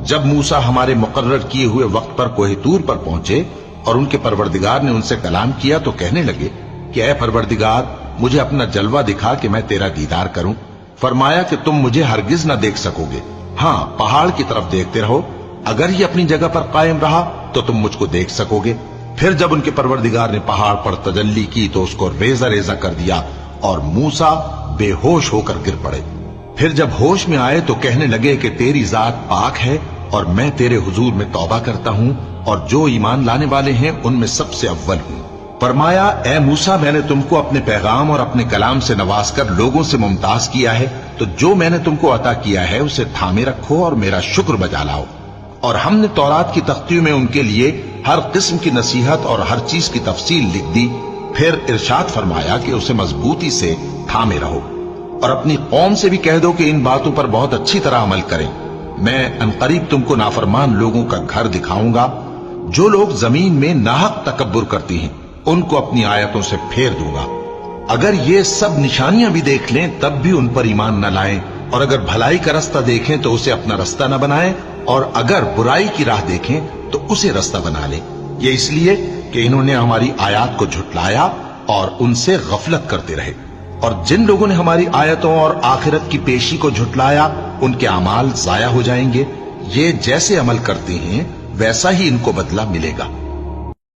جب موسیٰ ہمارے مقرر کیے ہوئے وقت پر کوہ طور پر پہنچے اور ان کے پروردگار نے ان سے کلام کیا تو کہنے لگے کہ اے پروردگار مجھے اپنا جلوہ دکھا کہ میں تیرا دیدار کروں۔ فرمایا کہ تم مجھے ہرگز نہ دیکھ سکو گے، ہاں پہاڑ کی طرف دیکھتے رہو، اگر یہ اپنی جگہ پر قائم رہا تو تم مجھ کو دیکھ سکو گے۔ پھر جب ان کے پروردگار نے پہاڑ پر تجلی کی تو اس کو ریزہ ریزہ کر دیا اور موسیٰ بے ہوش ہو کر گر پڑے۔ پھر جب ہوش میں آئے تو کہنے لگے کہ تیری ذات پاک ہے اور میں تیرے حضور میں توبہ کرتا ہوں اور جو ایمان لانے والے ہیں ان میں سب سے اول ہوں۔ فرمایا اے موسیٰ میں نے تم کو اپنے پیغام اور اپنے کلام سے نواز کر لوگوں سے ممتاز کیا ہے، تو جو میں نے تم کو عطا کیا ہے اسے تھامے رکھو اور میرا شکر بجا لاؤ۔ اور ہم نے تورات کی تختیوں میں ان کے لیے ہر قسم کی نصیحت اور ہر چیز کی تفصیل لکھ دی۔ پھر ارشاد فرمایا کہ اسے مضبوطی سے تھامے رہو اور اپنی قوم سے بھی کہہ دو کہ ان باتوں پر بہت اچھی طرح عمل کریں۔ میں انقریب تم کو نافرمان لوگوں کا گھر دکھاؤں گا، جو لوگ زمین میں ناحق تکبر کرتی ہیں ان کو اپنی آیتوں سے پھیر دوں گا۔ اگر یہ سب نشانیاں بھی دیکھ لیں تب بھی ان پر ایمان نہ لائیں، اور اگر بھلائی کا رستہ دیکھیں تو اسے اپنا رستہ نہ بنائیں، اور اگر برائی کی راہ دیکھیں تو اسے رستہ بنا لیں۔ یہ اس لیے کہ انہوں نے ہماری آیات کو جھٹلایا اور ان سے غفلت کرتے رہے۔ اور جن لوگوں نے ہماری آیتوں اور آخرت کی پیشی کو جھٹلایا ان کے اعمال ضائع ہو جائیں گے۔ یہ جیسے عمل کرتے ہیں ویسا ہی ان کو بدلہ ملے گا۔